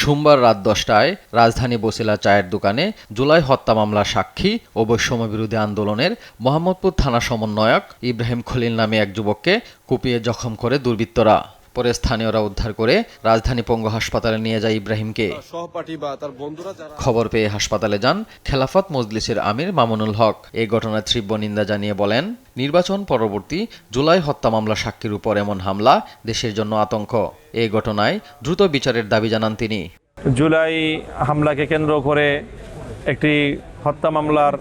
সোমবার রাত 10টায় রাজধানী বছিলা চায়ের দোকানে জুলাই হত্যা মামলার সাক্ষী ও বৈষম্য বিরোধী আন্দোলনের মোহাম্মদপুর থানা সমন্বয়ক ইব্রাহিম খলিল নামে এক যুবককে কুপিয়ে জখম করে দুর্বৃত্তরা। পরে স্থানীয়রা উদ্ধার করে রাজধানী পঙ্গু হাসপাতালে নিয়ে যায় ইব্রাহিমকে। খবর পেয়ে হাসপাতালে যান খেলাফত মজলিসের আমির মামুনুল হক। এই ঘটনার তীব্র নিন্দা জানিয়ে বলেন, নির্বাচন পরবর্তী জুলাই হত্যা মামলা সাক্ষীর উপর এমন হামলা দেশের জন্য আতঙ্ক। এই ঘটনায় দ্রুত বিচারের দাবি জানান তিনি। জুলাই হামলাকে কেন্দ্র করে একটি হত্যা মামলার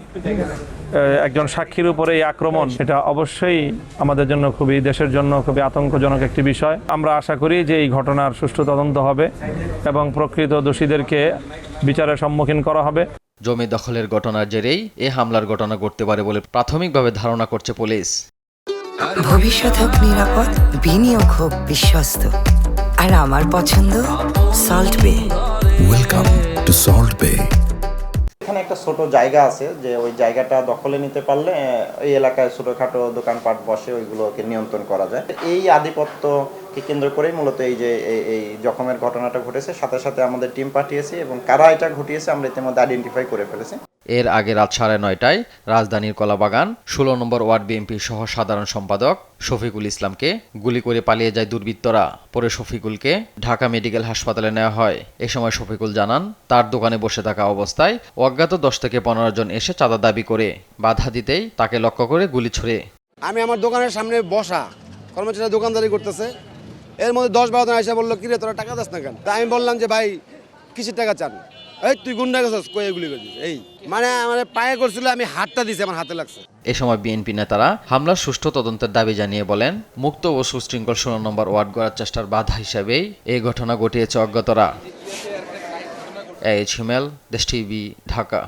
একজন সাক্ষীর উপরে এই আক্রমণ, এটা অবশ্যই আমাদের জন্য দেশের জন্য খুবই আতঙ্কজনক একটি বিষয়। আমরা আশা করি যে এই ঘটনার সুষ্ঠু তদন্ত হবে এবং প্রকৃত দোষীদেরকে বিচারের সম্মুখীন করা হবে। জমি দখলের ঘটনার জেরেই এ হামলার ঘটনা ঘটতে পারে বলে প্রাথমিকভাবে ধারণা করছে পুলিশ। ভবিষ্যৎ হোক নিরাপদ, বিনিয়োগ হোক বিশ্বস্ত, আর আমার পছন্দ সল্ট বে। ওয়েলকাম টু সল্ট বে। এখানে একটা ছোট জায়গা আছে, যে ওই জায়গাটা দখলে নিতে পারলে এই এলাকায় ছোটখাটো দোকানপাট বসে, ওইগুলোকে নিয়ন্ত্রণ করা যায়। এই আধিপত্যকে কেন্দ্র করেই মূলত এই জখমের ঘটনাটা ঘটেছে। সাথে সাথে আমাদের টিম পাঠিয়েছি এবং কারা এটা ঘটিয়েছে আমরা ইতিমধ্যে আইডেন্টিফাই করে ফেলেছি। এর আগে রাত 9:30টায় রাজধানীর কলাবাগান 16 নম্বর ওয়ার্ড বিএনপির সহ সাধারণ সম্পাদক শফিকুল ইসলামকে গুলি করে পালিয়ে যায় দুর্বৃত্তরা। পরে শফিকুলকে ঢাকা মেডিকেল হাসপাতালে নেওয়া হয়। এ সময় শফিকুল জানান, তার দোকানে বসে থাকা অবস্থায় অজ্ঞাত 10 থেকে 15 জন এসে চাঁদা দাবি করে বাধা দিতেই তাকে লক্ষ্য করে গুলি ছুড়ে। আমি আমার দোকানের সামনে বসা, কর্মচারীরা দোকানদারি করতেছে, এর মধ্যে 10-12 জন এসে বললো, কিরে তোরা টাকা দাস না কেন? তা আমি বললাম যে ভাই কিসের টাকা চান? এই তুই গুন্ডা গেছিস, কই এগুলি করছিস? এই মানে আমার পায়ে করছিল, আমি হাতটা দিছি, আমার হাতে লাগছে। এ সময় বিএনপি নেতারা হামলার সুষ্ঠু তদন্তের দাবি জানিয়ে বলেন, মুক্ত ও সুশৃঙ্খল 16 নম্বর ওয়ার্ড গড়ার চেষ্টার বাধা হিসেবেই এই ঘটনা ঘটিয়েছে অজ্ঞাতরা। এইচ হিমেল, দেশ টিভি, ঢাকা।